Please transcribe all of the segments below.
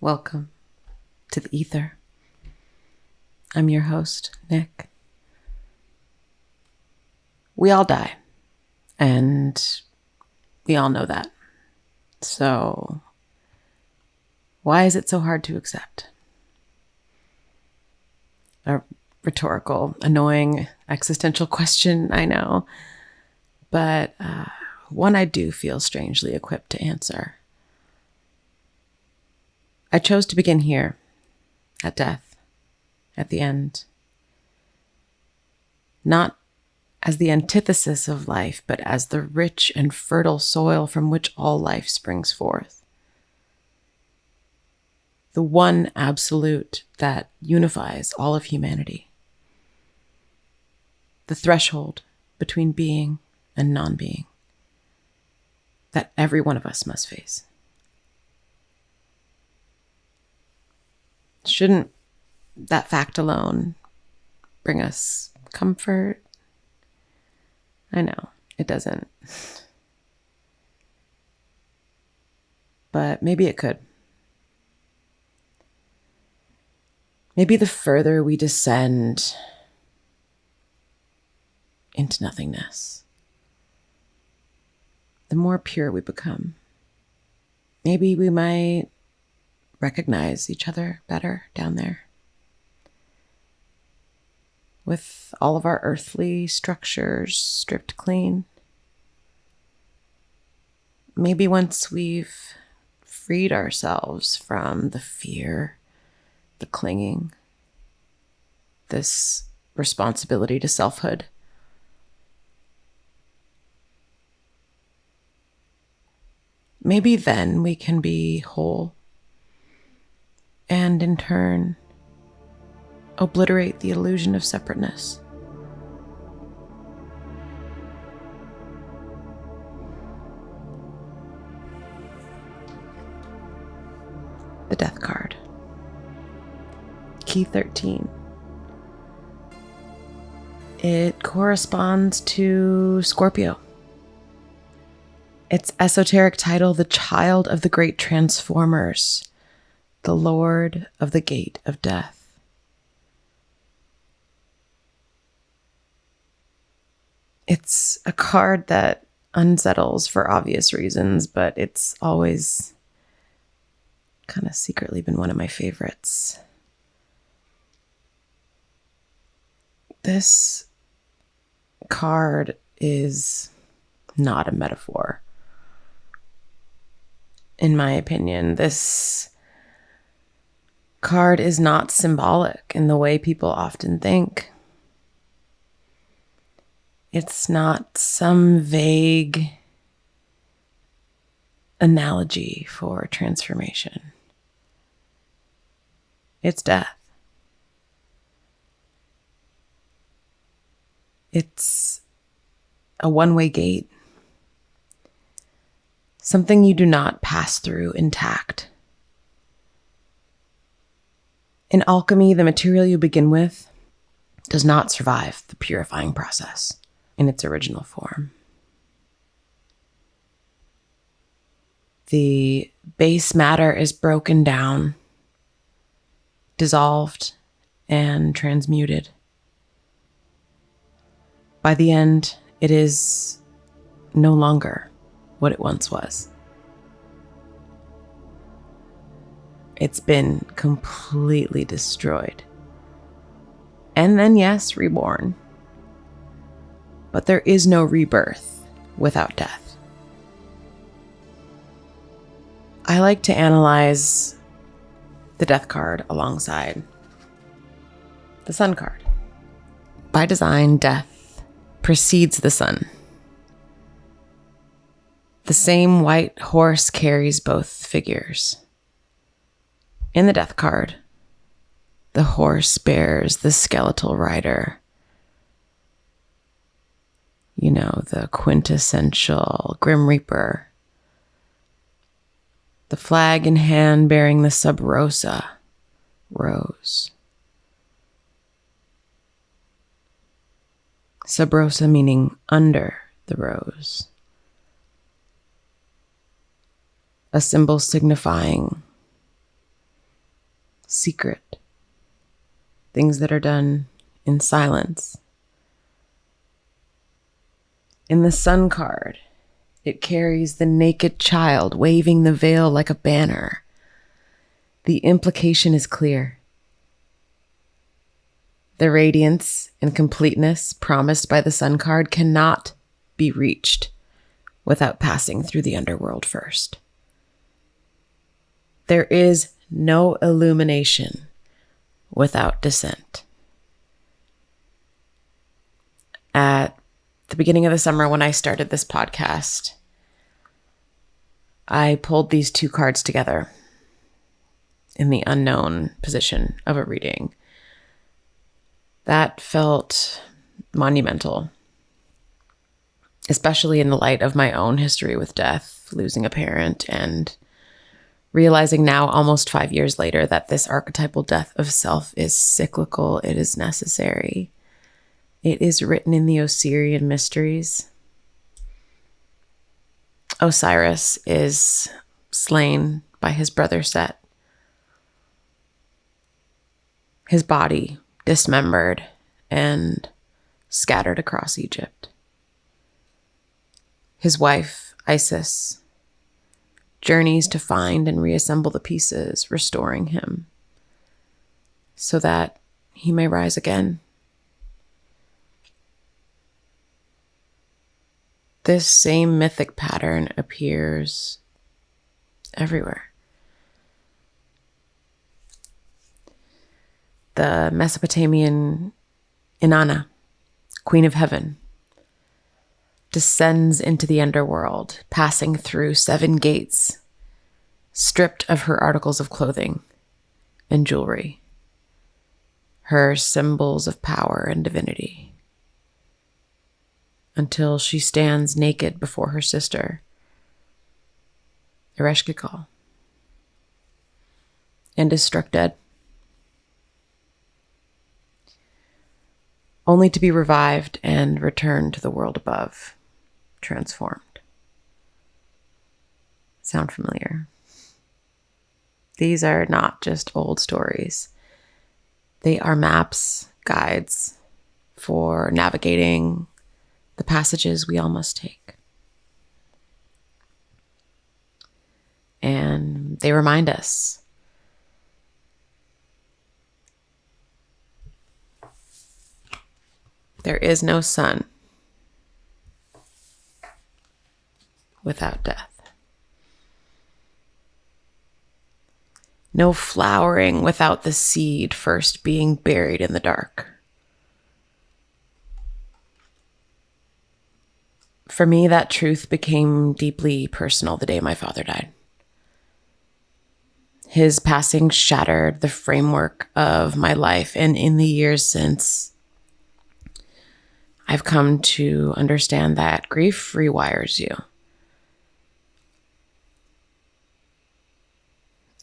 Welcome to the Aether. I'm your host, Nick. We all die, and we all know that. So, why is it so hard to accept? A rhetorical, annoying, existential question, I know, but one I do feel strangely equipped to answer. I chose to begin here, at death, at the end. Not as the antithesis of life, but as the rich and fertile soil from which all life springs forth. The one absolute that unifies all of humanity. The threshold between being and non-being that every one of us must face. Shouldn't that fact alone bring us comfort? I know, it doesn't. But maybe it could. Maybe the further we descend into nothingness, the more pure we become. Maybe we might recognize each other better down there. With all of our earthly structures stripped clean. Maybe once we've freed ourselves from the fear, the clinging, this responsibility to selfhood, maybe then we can be whole and in turn obliterate the illusion of separateness. The Death card. Key 13. It corresponds to Scorpio. Its esoteric title, The Child of the Great Transformers, the Lord of the Gate of Death. It's a card that unsettles for obvious reasons, but it's always kind of secretly been one of my favorites. This card is not a metaphor. In my opinion, this card is not symbolic in the way people often think. It's not some vague analogy for transformation. It's death. It's a one-way gate. Something you do not pass through intact. In alchemy, the material you begin with does not survive the purifying process in its original form. The base matter is broken down, dissolved, and transmuted. By the end, it is no longer what it once was. It's been completely destroyed. And then, yes, reborn. But there is no rebirth without death. I like to analyze the Death card alongside the Sun card. By design, death precedes the sun. The same white horse carries both figures. In the Death card, the horse bears the skeletal rider. You know, the quintessential Grim Reaper. The flag in hand bearing the sub rosa, rose. Sub rosa meaning under the rose. A symbol signifying secret, things that are done in silence. In the sun card, it carries the naked child waving the veil like a banner. The implication is clear. The radiance and completeness promised by the sun card cannot be reached without passing through the underworld first. There is no illumination without descent. At the beginning of the summer, when I started this podcast, I pulled these two cards together in the unknown position of a reading. That felt monumental, especially in the light of my own history with death, losing a parent, and realizing now, almost 5 years later, that this archetypal death of self is cyclical. It is necessary. It is written in the Osirian mysteries. Osiris is slain by his brother Set. His body dismembered and scattered across Egypt. His wife, Isis, journeys to find and reassemble the pieces, restoring him so that he may rise again. This same mythic pattern appears everywhere. The Mesopotamian Inanna, Queen of Heaven, descends into the underworld, passing through 7 gates, stripped of her articles of clothing and jewelry, her symbols of power and divinity, until she stands naked before her sister, Ereshkigal, and is struck dead, only to be revived and returned to the world above, transformed. Sound familiar? These are not just old stories. They are maps, guides for navigating the passages we all must take. And they remind us there is no sun without death. No flowering without the seed first being buried in the dark. For me, that truth became deeply personal the day my father died. His passing shattered the framework of my life, and in the years since, I've come to understand that grief rewires you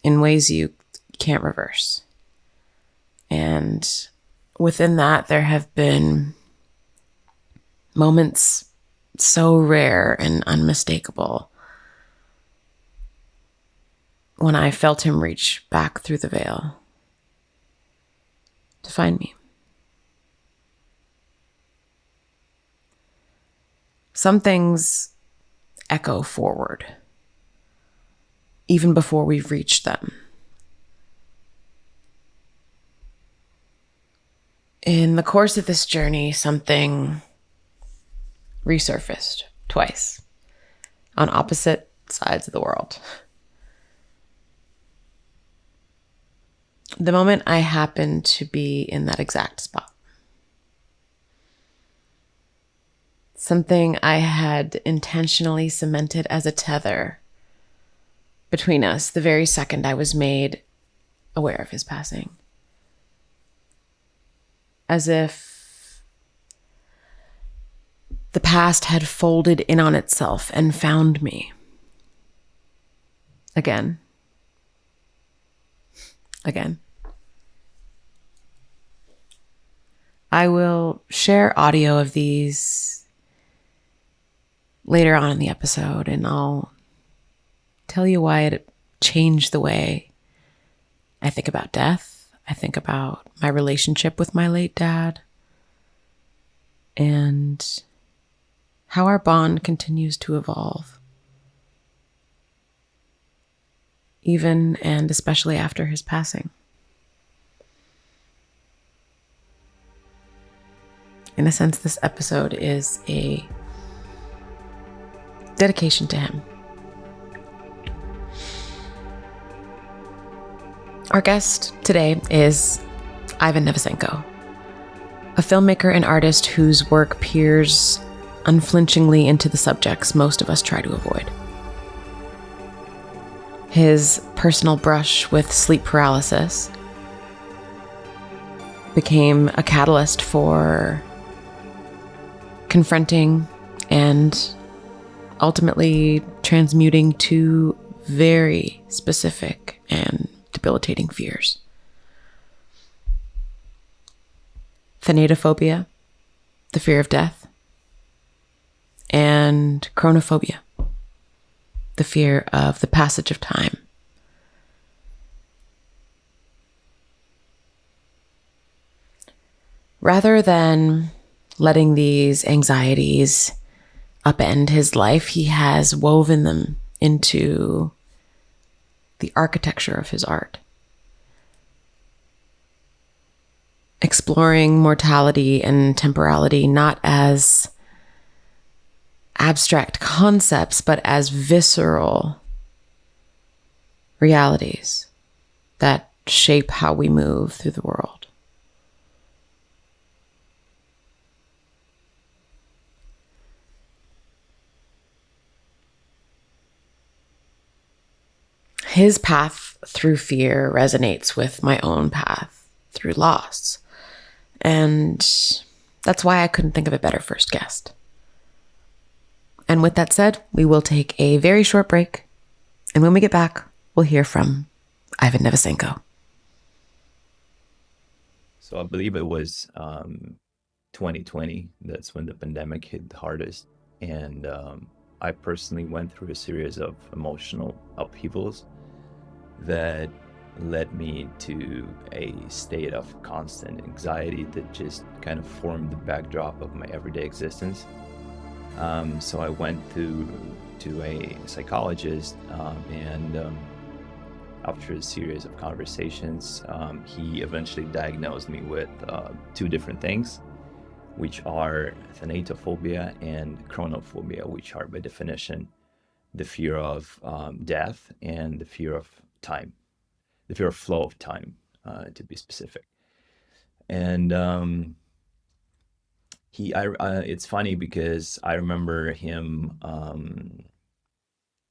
in ways you can't reverse. And within that, there have been moments so rare and unmistakable when I felt him reach back through the veil to find me. Some things echo forward, even before we've reached them. In the course of this journey, something resurfaced twice on opposite sides of the world. The moment I happened to be in that exact spot. Something I had intentionally cemented as a tether between us the very second I was made aware of his passing. As if the past had folded in on itself and found me. Again. I will share audio of these later on in the episode, and I'll tell you why it changed the way I think about death. I think about my relationship with my late dad and how our bond continues to evolve, even and especially after his passing. In a sense, this episode is a dedication to him. Our guest today is Ivan Nevesenko, a filmmaker and artist whose work peers unflinchingly into the subjects most of us try to avoid. His personal brush with sleep paralysis became a catalyst for confronting and ultimately transmuting two very specific and debilitating fears. Thanatophobia, the fear of death, and chronophobia, the fear of the passage of time. Rather than letting these anxieties upend his life, he has woven them into the architecture of his art. Exploring mortality and temporality not as abstract concepts, but as visceral realities that shape how we move through the world. His path through fear resonates with my own path through loss. And that's why I couldn't think of a better first guest. And with that said, we will take a very short break. And when we get back, we'll hear from Ivan Nevesenko. So I believe it was 2020. That's when the pandemic hit the hardest. And I personally went through a series of emotional upheavals that led me to a state of constant anxiety that just kind of formed the backdrop of my everyday existence. So I went to a psychologist, and after a series of conversations, he eventually diagnosed me with two different things, which are thanatophobia and chronophobia, which are by definition the fear of death and the fear of time, the fear of flow of time, to be specific. And it's funny because I remember him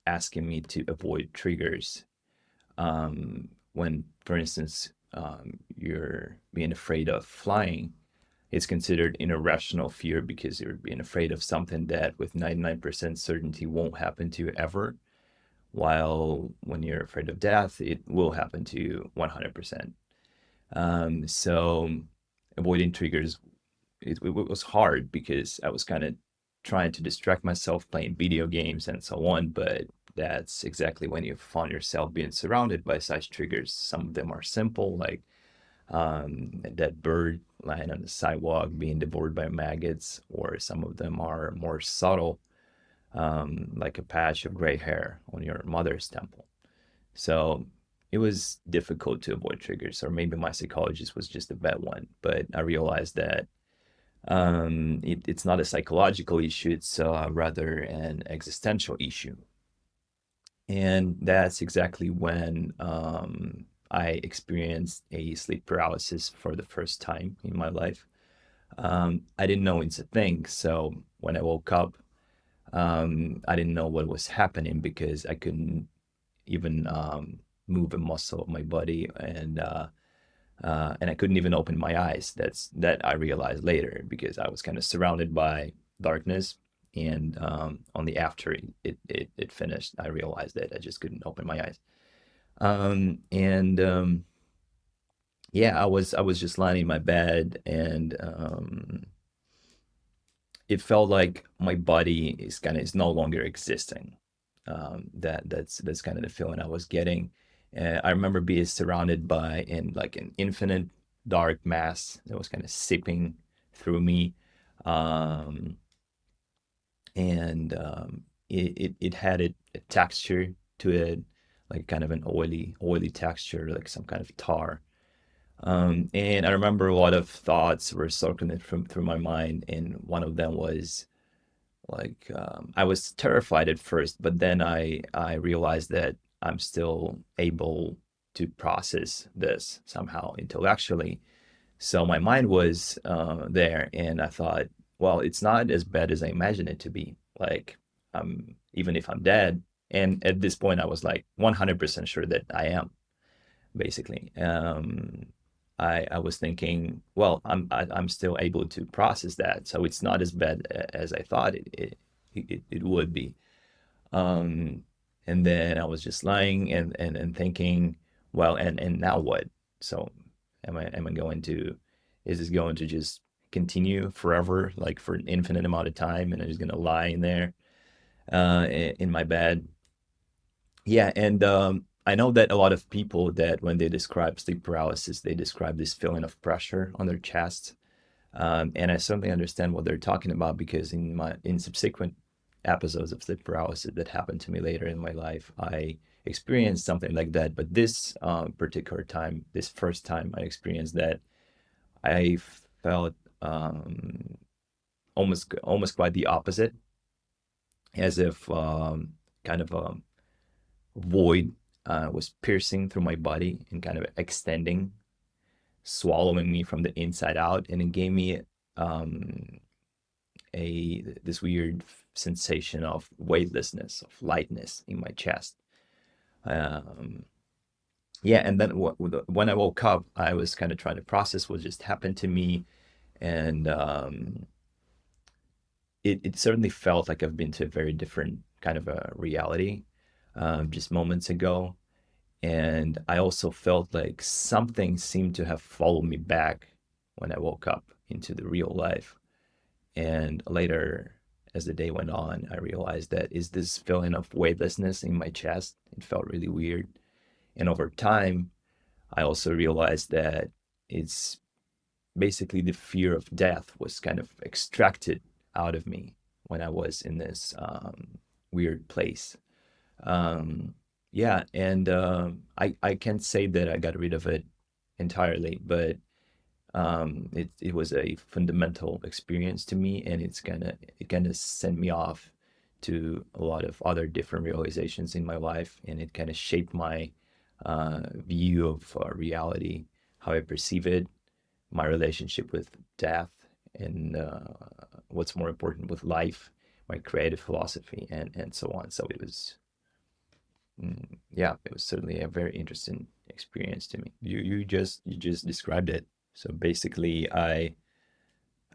asking me to avoid triggers when, for instance, you're being afraid of flying. It's considered an irrational fear because you're being afraid of something that with 99% certainty won't happen to you ever. While when you're afraid of death, it will happen to you 100%. So avoiding triggers, it was hard because I was kind of trying to distract myself playing video games and so on, but that's exactly when you found yourself being surrounded by such triggers. Some of them are simple, like that bird lying on the sidewalk being devoured by maggots, or some of them are more subtle, like a patch of gray hair on your mother's temple. So it was difficult to avoid triggers, or maybe my psychologist was just a bad one. But I realized that it's not a psychological issue, it's rather an existential issue. And that's exactly when I experienced a sleep paralysis for the first time in my life. I didn't know it's a thing. So when I woke up, I didn't know what was happening because I couldn't even move a muscle of my body, and I couldn't even open my eyes. That I realized later because I was kind of surrounded by darkness, and only after it finished, I realized that I just couldn't open my eyes. Yeah, I was just lying in my bed, and it felt like my body is no longer existing. That's kind of the feeling I was getting, I remember being surrounded by an infinite dark mass that was kind of sipping through me. Um, and it had a texture to it, like kind of an oily texture, like some kind of tar. And I remember a lot of thoughts were circling through my mind, and one of them was like, I was terrified at first, but then I realized that I'm still able to process this somehow intellectually. So my mind was there, and I thought, well, it's not as bad as I imagined it to be. Like, even if I'm dead, and at this point, I was like 100% sure that I am, basically. I was thinking, well, I'm still able to process that, so it's not as bad as I thought it would be. Um, and then I was just lying and thinking, well, and now what? So am I going to, is this going to just continue forever, like for an infinite amount of time, and I'm just gonna lie in there in my bed? Yeah, and I know that a lot of people, that when they describe sleep paralysis, they describe this feeling of pressure on their chest. And I certainly understand what they're talking about, because in subsequent episodes of sleep paralysis that happened to me later in my life, I experienced something like that. But this particular time, this first time I experienced that, I felt almost quite the opposite, as if kind of a void was piercing through my body and kind of extending, swallowing me from the inside out, and it gave me um, this weird sensation of weightlessness, of lightness in my chest. Um, yeah, and then when I woke up, I was kind of trying to process what just happened to me, and it certainly felt like I've been to a very different kind of a reality just moments ago. And I also felt like something seemed to have followed me back when I woke up into the real life. And later, as the day went on, I realized that is this feeling of weightlessness in my chest. It felt really weird. And over time, I also realized that it's basically the fear of death was kind of extracted out of me when I was in this weird place. Yeah, and I can't say that I got rid of it entirely, but it was a fundamental experience to me, and it kind of sent me off to a lot of other different realizations in my life, and it kind of shaped my view of reality, how I perceive it, my relationship with death, and what's more important with life, my creative philosophy, and so on. So it was, yeah, it was certainly a very interesting experience to me. You just described it. So basically,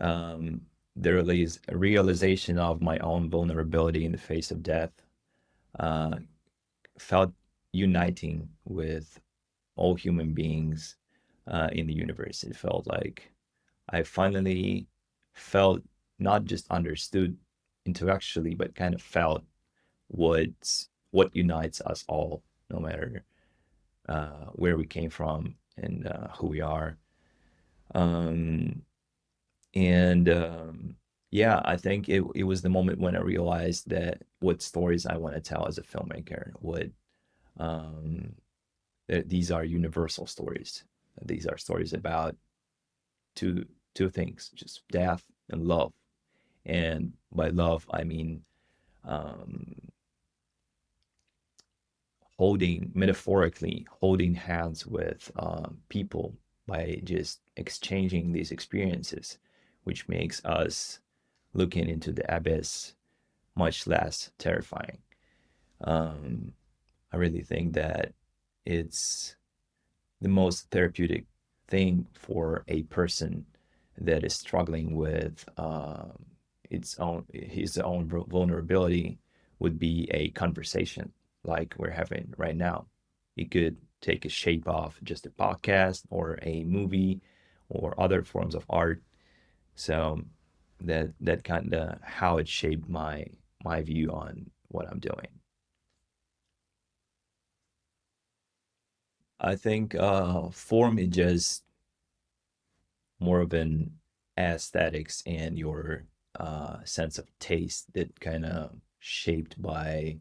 um, the realization of my own vulnerability in the face of death uh, felt uniting with all human beings in the universe. It felt like I finally felt not just understood intellectually, but kind of felt what unites us all, no matter where we came from and who we are. Um, and yeah, I think it was the moment when I realized that what stories I want to tell as a filmmaker, um, that these are universal stories. These are stories about two two things, just death and love. And by love, I mean um, metaphorically holding hands with people by just exchanging these experiences, which makes us looking into the abyss much less terrifying. Um, I really think that it's the most therapeutic thing for a person that is struggling with his own vulnerability would be a conversation like we're having right now. It could take a shape of just a podcast or a movie or other forms of art. So that kind of how it shaped my view on what I'm doing. I think form is just more of an aesthetics and your sense of taste that kind of shaped by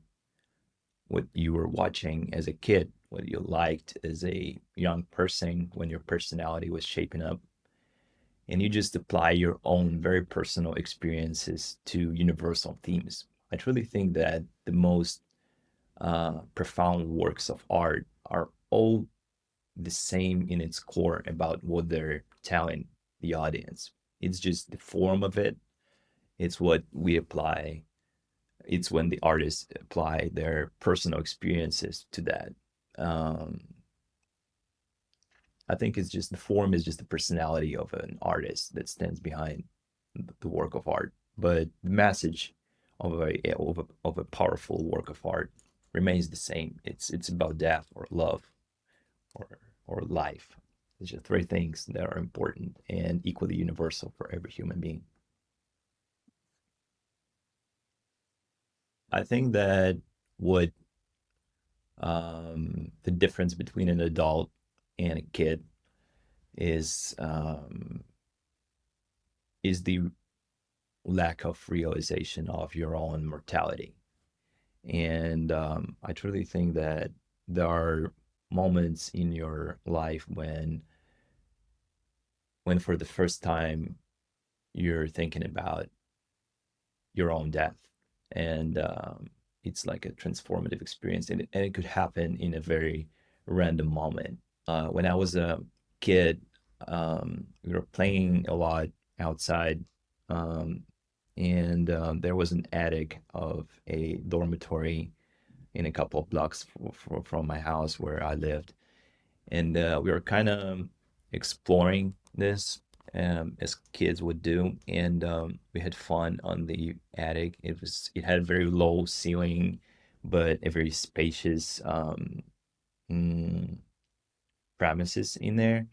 what you were watching as a kid, what you liked as a young person when your personality was shaping up. And you just apply your own very personal experiences to universal themes. I truly think that the most profound works of art are all the same in its core about what they're telling the audience. It's just the form of it. It's what we apply. It's when the artists apply their personal experiences to that. Um, I think it's just the form is just the personality of an artist that stands behind the work of art. But the message of a powerful work of art remains the same. It's about death or love or or life. It's just three things that are important and equally universal for every human being. I think that what the difference between an adult and a kid is the lack of realization of your own mortality. And I truly think that there are moments in your life when for the first time you're thinking about your own death, and it's like a transformative experience, and it could happen in a very random moment. When I was a kid, we were playing a lot outside, um, and there was an attic of a dormitory in a couple of blocks from my house where I lived, and we were kind of exploring this as kids would do, and we had fun on the attic. It had a very low ceiling, but a very spacious mm, premises in there.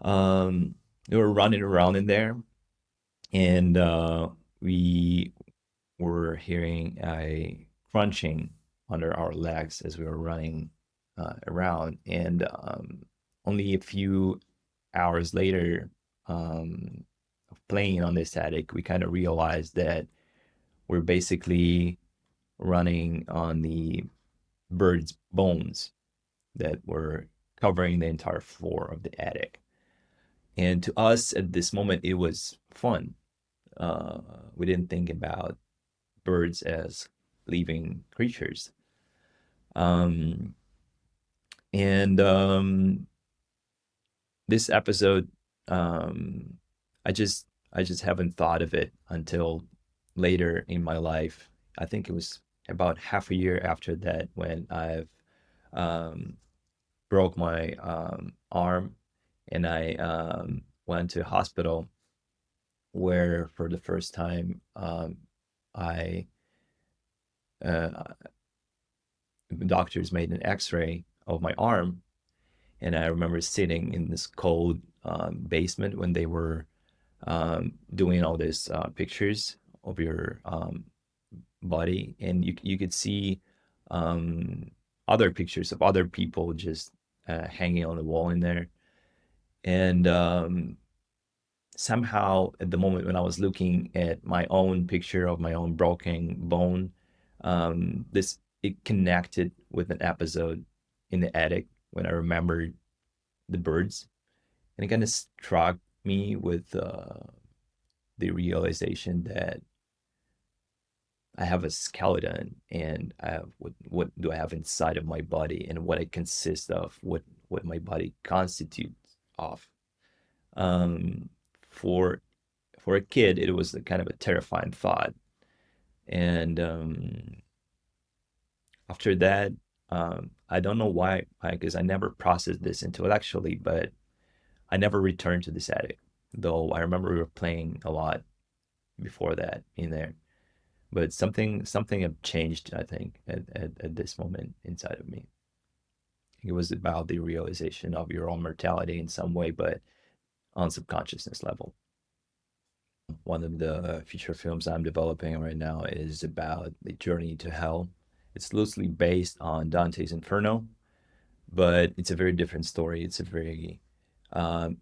We were running around in there, and we were hearing a crunching under our legs as we were running around. And only a few hours later of playing on this attic, we kind of realized that we're basically running on the bird's bones that were covering the entire floor of the attic. And to us at this moment, it was fun. We didn't think about birds as living creatures. Um, and this episode, um, I just haven't thought of it until later in my life. I think it was about half a year after that when I've um, broke my arm, and I went to hospital where for the first time I doctors made an X-ray of my arm, and I remember sitting in this cold basement when they were doing all these pictures of your body, and you could see other pictures of other people just hanging on the wall in there, and somehow at the moment when I was looking at my own picture of my own broken bone, this it connected with an episode in the attic when I remembered the birds, and it kind of struck me with the realization that I have a skeleton, and I have what do I have inside of my body, and what it consists of, what my body constitutes of. Um, for for a kid, it was a kind of a terrifying thought, and after that, I don't know why, because I never processed this intellectually, but I never returned to this attic. Though I remember we were playing a lot before that in there, but something had changed, I think, at this moment inside of me. It was about the realization of your own mortality in some way, but on subconsciousness level. One of the feature films I'm developing right now is about the journey to hell. It's loosely based on Dante's Inferno, but it's a very different story. It's a very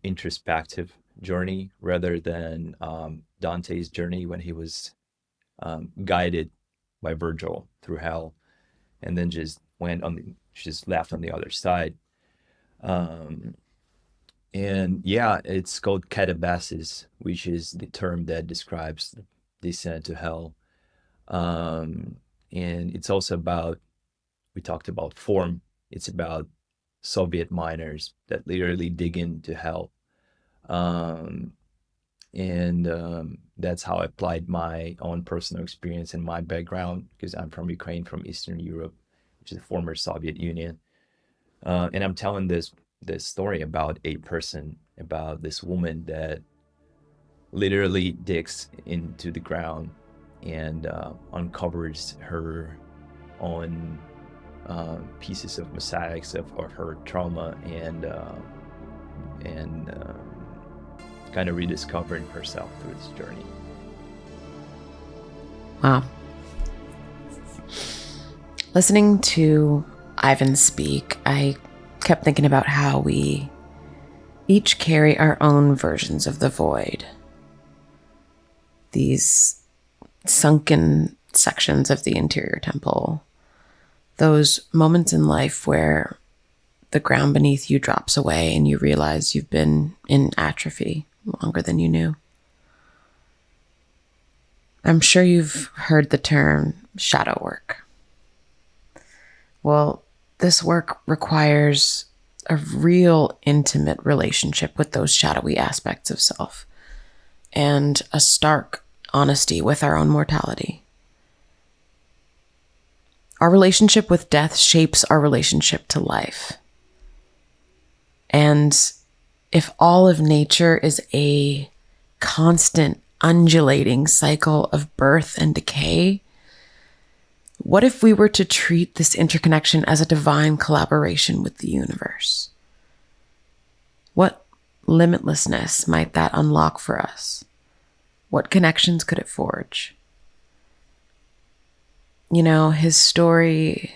introspective journey rather than Dante's journey when he was guided by Virgil through hell and then just left on the other side. And yeah, it's called katabasis, which is the term that describes the descent to hell. And it's also about, we talked about form. It's about Soviet miners that literally dig into hell. That's how I applied my own personal experience and my background, because I'm from Ukraine, from Eastern Europe, which is the former Soviet Union. And I'm telling this story about a person, about this woman that literally digs into the ground and uncovers her own pieces of mosaics of her trauma and kind of rediscovering herself through this journey. Wow. Listening to Ivan speak, I kept thinking about how we each carry our own versions of the void. These sunken sections of the interior temple. Those moments in life where the ground beneath you drops away and you realize you've been in atrophy longer than you knew. I'm sure you've heard the term shadow work. Well, this work requires a real intimate relationship with those shadowy aspects of self and a stark honesty with our own mortality. Our relationship with death shapes our relationship to life. And if all of nature is a constant undulating cycle of birth and decay, what if we were to treat this interconnection as a divine collaboration with the universe? What limitlessness might that unlock for us? What connections could it forge? You know, his story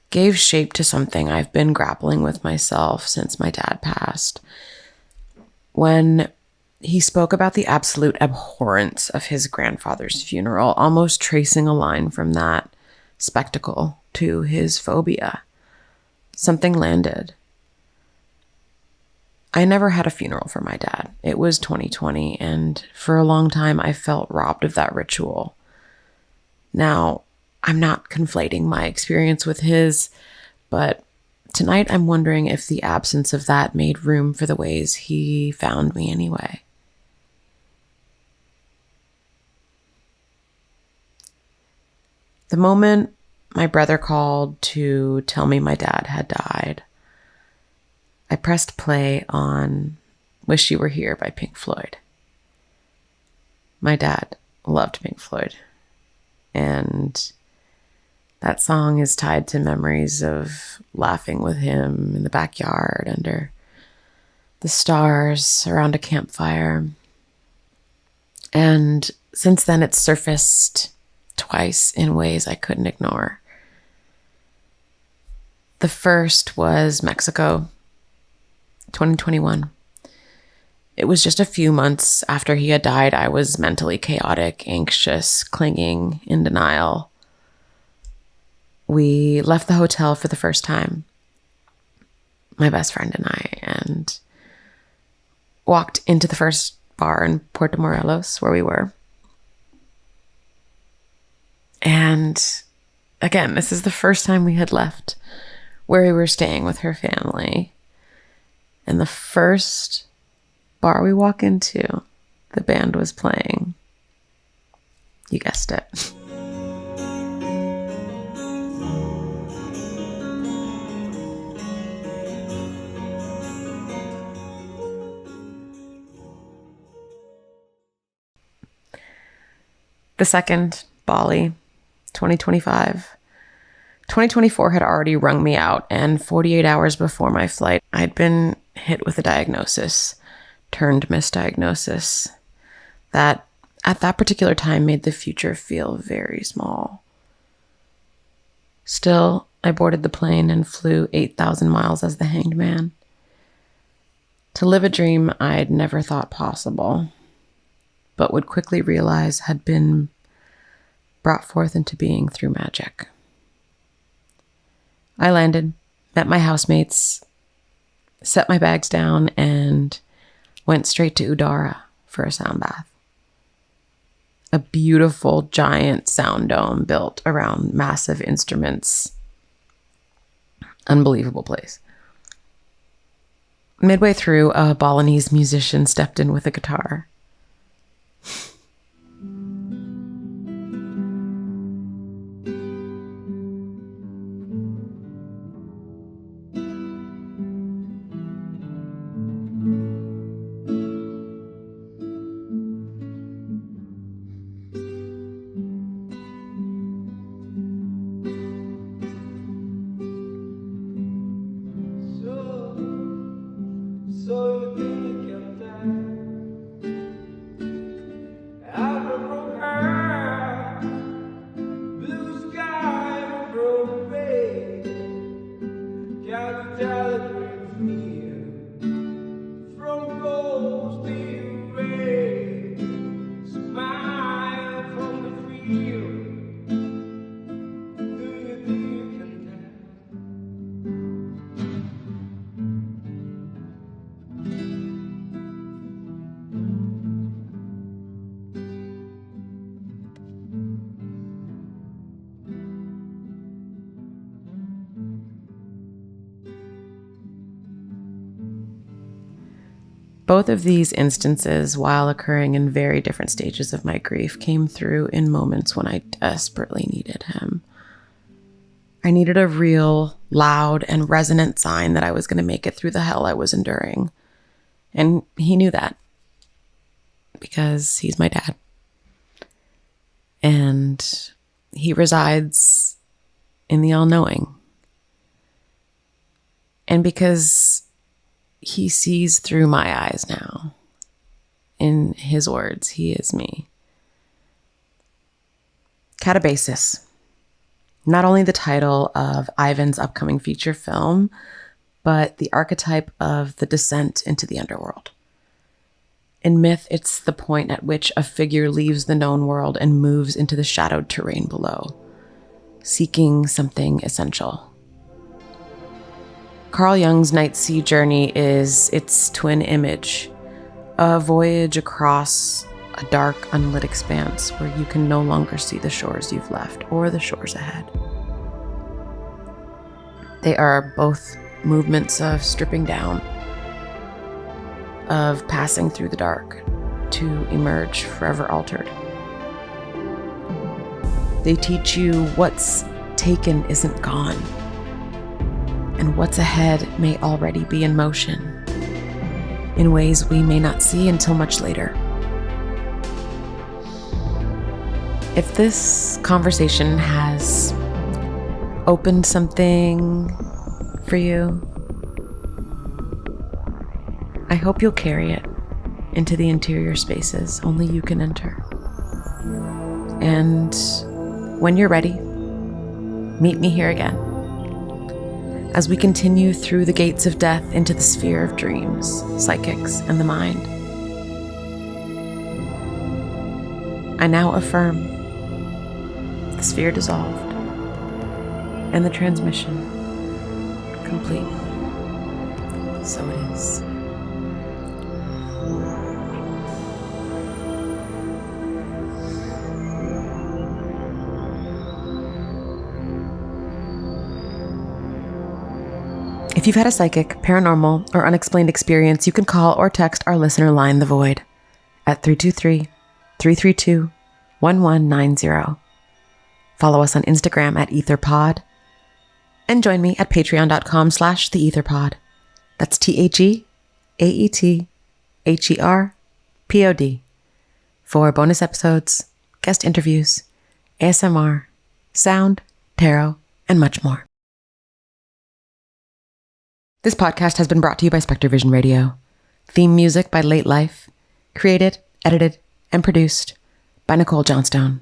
gave shape to something I've been grappling with myself since my dad passed. When he spoke about the absolute abhorrence of his grandfather's funeral, almost tracing a line from that spectacle to his phobia, something landed. I never had a funeral for my dad. It was 2020, and for a long time I felt robbed of that ritual. Now, I'm not conflating my experience with his, but tonight I'm wondering if the absence of that made room for the ways he found me anyway. The moment my brother called to tell me my dad had died, I pressed play on Wish You Were Here by Pink Floyd. My dad loved Pink Floyd, and that song is tied to memories of laughing with him in the backyard under the stars around a campfire. And since then, it's surfaced twice in ways I couldn't ignore. The first was Mexico, 2021. It was just a few months after he had died. I was mentally chaotic, anxious, clinging, in denial. We left the hotel for the first time, my best friend and I, and walked into the first bar in Puerto Morelos where we were. And again, this is the first time we had left where we were staying with her family. And the first bar we walk into, the band was playing. You guessed it. The second, Bali, 2025. 2024 had already wrung me out, and 48 hours before my flight, I'd been hit with a diagnosis, turned misdiagnosis, that at that particular time made the future feel very small. Still, I boarded the plane and flew 8,000 miles as the hanged man to live a dream I'd never thought possible, but would quickly realize had been brought forth into being through magic. I landed, met my housemates, set my bags down, and went straight to Udara for a sound bath. A beautiful giant sound dome built around massive instruments. Unbelievable place. Midway through, a Balinese musician stepped in with a guitar. Both of these instances, while occurring in very different stages of my grief, came through in moments when I desperately needed him. I needed a real, loud, and resonant sign that I was going to make it through the hell I was enduring. And he knew that, because he's my dad. And he resides in the all-knowing. And because he sees through my eyes now. In his words, he is me. Katabasis. Not only the title of Ivan's upcoming feature film, but the archetype of the descent into the underworld. In myth, it's the point at which a figure leaves the known world and moves into the shadowed terrain below, seeking something essential. Carl Jung's Night Sea journey is its twin image, a voyage across a dark, unlit expanse where you can no longer see the shores you've left or the shores ahead. They are both movements of stripping down, of passing through the dark to emerge forever altered. They teach you what's taken isn't gone, and what's ahead may already be in motion, in ways we may not see until much later. If this conversation has opened something for you, I hope you'll carry it into the interior spaces only you can enter. And when you're ready, meet me here again as we continue through the gates of death into the sphere of dreams, psychics, and the mind. I now affirm the sphere dissolved and the transmission complete. So it is. If you've had a psychic, paranormal, or unexplained experience, you can call or text our listener line, The Void, at 323-332-1190. Follow us on Instagram at EtherPod, and join me at patreon.com/theetherpod. That's TheAetherPod for bonus episodes, guest interviews, ASMR, sound, tarot, and much more. This podcast has been brought to you by SpectreVision Radio. Theme music by Late Life. Created, edited, and produced by Nicole Johnstone.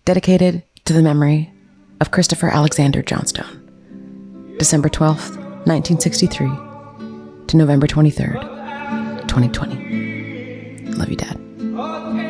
Dedicated to the memory of Christopher Alexander Johnstone, December 12th, 1963 to November 23rd, 2020. Love you, Dad.